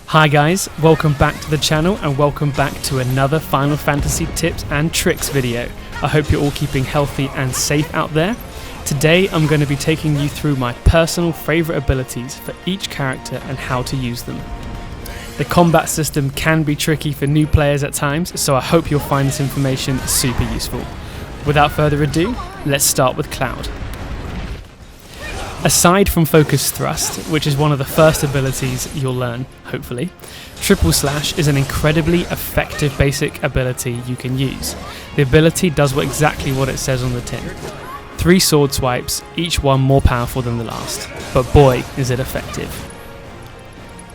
Hi guys, welcome back to the channel and welcome back to another Final Fantasy tips and tricks video. I hope you're all keeping healthy and safe out there. Today I'm going to be taking you through my personal favourite abilities for each character and how to use them. The combat system can be tricky for new players at times, so I hope you'll find this information super useful. Without further ado, let's start with Cloud. Aside from Focus Thrust, which is one of the first abilities you'll learn, hopefully, Triple Slash is an incredibly effective basic ability you can use. The ability does exactly what it says on the tin. 3 sword swipes, each one more powerful than the last, but boy is it effective.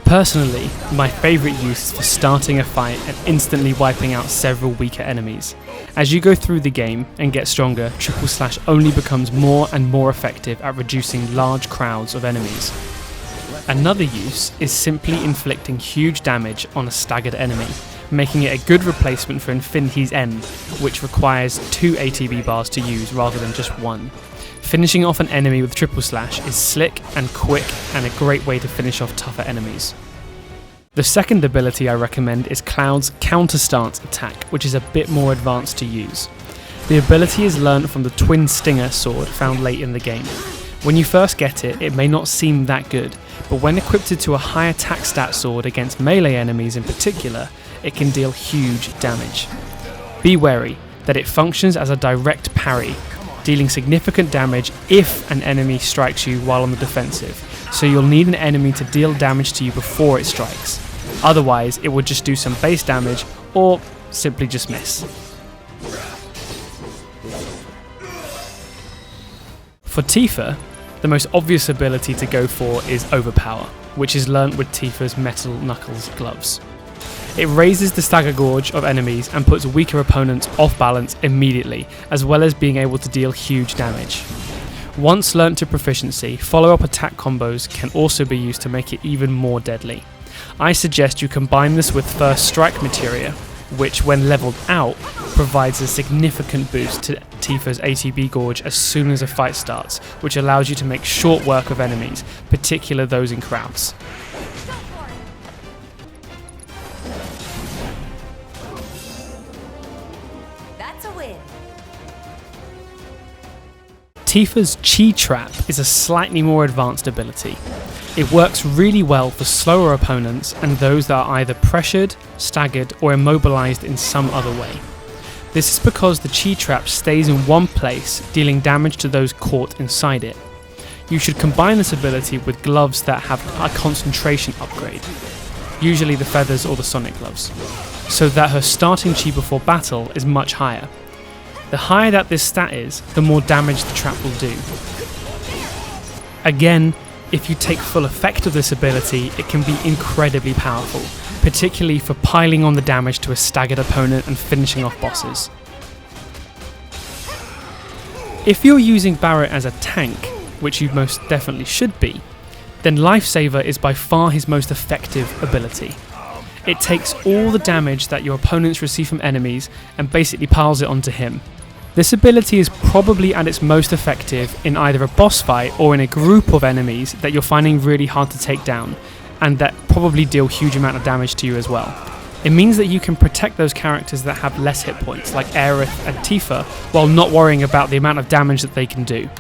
Personally, my favourite use is for starting a fight and instantly wiping out several weaker enemies. As you go through the game and get stronger, Triple Slash only becomes more and more effective at reducing large crowds of enemies. Another use is simply inflicting huge damage on a staggered enemy, making it a good replacement for Infinity's End, which requires 2 ATB bars to use rather than just 1. Finishing off an enemy with Triple Slash is slick and quick and a great way to finish off tougher enemies. The second ability I recommend is Cloud's Counter Stance attack, which is a bit more advanced to use. The ability is learnt from the Twin Stinger sword found late in the game. When you first get it, it may not seem that good, but when equipped to a high attack stat sword against melee enemies in particular, it can deal huge damage. Be wary that it functions as a direct parry, dealing significant damage if an enemy strikes you while on the defensive, so you'll need an enemy to deal damage to you before it strikes. Otherwise, it would just do some base damage or simply just miss. For Tifa, the most obvious ability to go for is Overpower, which is learnt with Tifa's Metal Knuckles gloves. It raises the stagger gauge of enemies and puts weaker opponents off balance immediately, as well as being able to deal huge damage. Once learnt to proficiency, follow-up attack combos can also be used to make it even more deadly. I suggest you combine this with First Strike materia, which when leveled out, provides a significant boost to Tifa's ATB gauge as soon as a fight starts, which allows you to make short work of enemies, particularly those in crowds. Tifa's Chi Trap is a slightly more advanced ability. It works really well for slower opponents and those that are either pressured, staggered, or immobilized in some other way. This is because the Chi Trap stays in one place, dealing damage to those caught inside it. You should combine this ability with gloves that have a concentration upgrade, usually the Feathers or the Sonic gloves, so that her starting Chi before battle is much higher. The higher that this stat is, the more damage the trap will do. Again, if you take full effect of this ability, it can be incredibly powerful, particularly for piling on the damage to a staggered opponent and finishing off bosses. If you're using Barret as a tank, which you most definitely should be, then Lifesaver is by far his most effective ability. It takes all the damage that your opponents receive from enemies and basically piles it onto him. This ability is probably at its most effective in either a boss fight or in a group of enemies that you're finding really hard to take down, and that probably deal huge amount of damage to you as well. It means that you can protect those characters that have less hit points, like Aerith and Tifa, while not worrying about the amount of damage that they can do.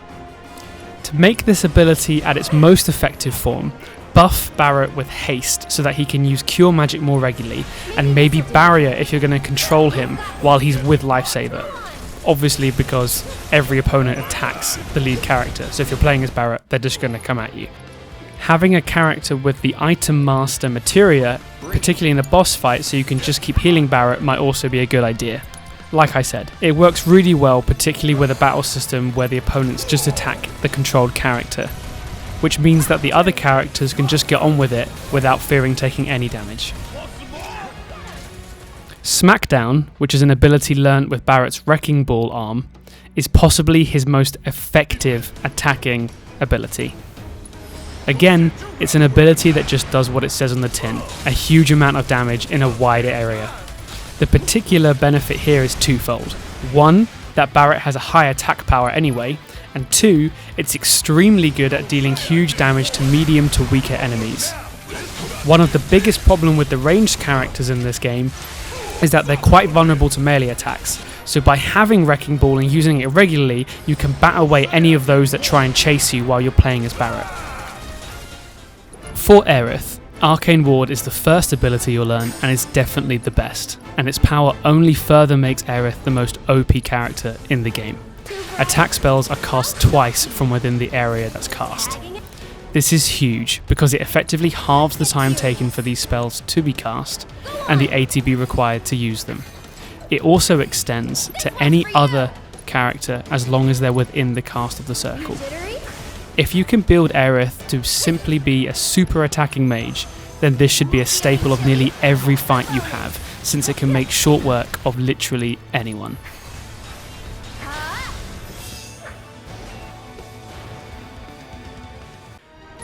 To make this ability at its most effective form, buff Barret with haste so that he can use Cure Magic more regularly, and maybe Barrier if you're going to control him while he's with Lifesaver. Obviously because every opponent attacks the lead character, so if you're playing as Barret, they're just going to come at you. Having a character with the Item Master materia, particularly in a boss fight so you can just keep healing Barret, might also be a good idea. Like I said, it works really well, particularly with a battle system where the opponents just attack the controlled character, which means that the other characters can just get on with it without fearing taking any damage. Smackdown, which is an ability learnt with Barret's Wrecking Ball arm, is possibly his most effective attacking ability. Again, it's an ability that just does what it says on the tin, a huge amount of damage in a wide area. The particular benefit here is twofold. One, that Barret has a high attack power anyway, and 2, it's extremely good at dealing huge damage to medium to weaker enemies. One of the biggest problems with the ranged characters in this game is that they're quite vulnerable to melee attacks, so by having Wrecking Ball and using it regularly, you can bat away any of those that try and chase you while you're playing as Barret. For Aerith, Arcane Ward is the first ability you'll learn and is definitely the best, and its power only further makes Aerith the most OP character in the game. Attack spells are cast twice from within the area that's cast. This is huge because it effectively halves the time taken for these spells to be cast and the ATB required to use them. It also extends to any other character as long as they're within the cast of the circle. If you can build Aerith to simply be a super attacking mage, then this should be a staple of nearly every fight you have, since it can make short work of literally anyone.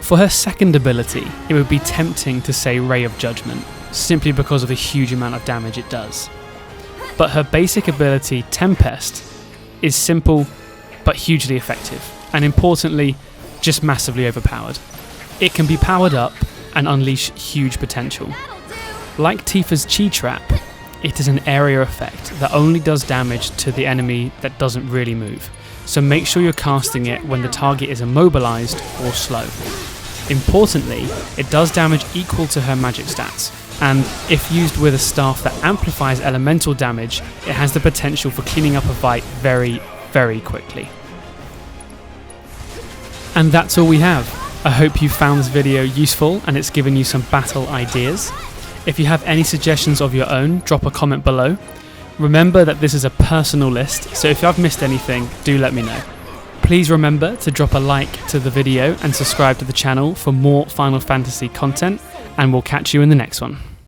For her second ability, it would be tempting to say Ray of Judgment, simply because of the huge amount of damage it does. But her basic ability, Tempest, is simple but hugely effective, and importantly, just massively overpowered. It can be powered up and unleash huge potential. Like Tifa's Chi Trap, it is an area effect that only does damage to the enemy that doesn't really move, so make sure you're casting it when the target is immobilized or slow. Importantly, it does damage equal to her magic stats, and if used with a staff that amplifies elemental damage, it has the potential for cleaning up a fight very, very quickly. And that's all we have. I hope you found this video useful and it's given you some battle ideas. If you have any suggestions of your own, drop a comment below. Remember that this is a personal list, so if I've missed anything, do let me know. Please remember to drop a like to the video and subscribe to the channel for more Final Fantasy content, and we'll catch you in the next one.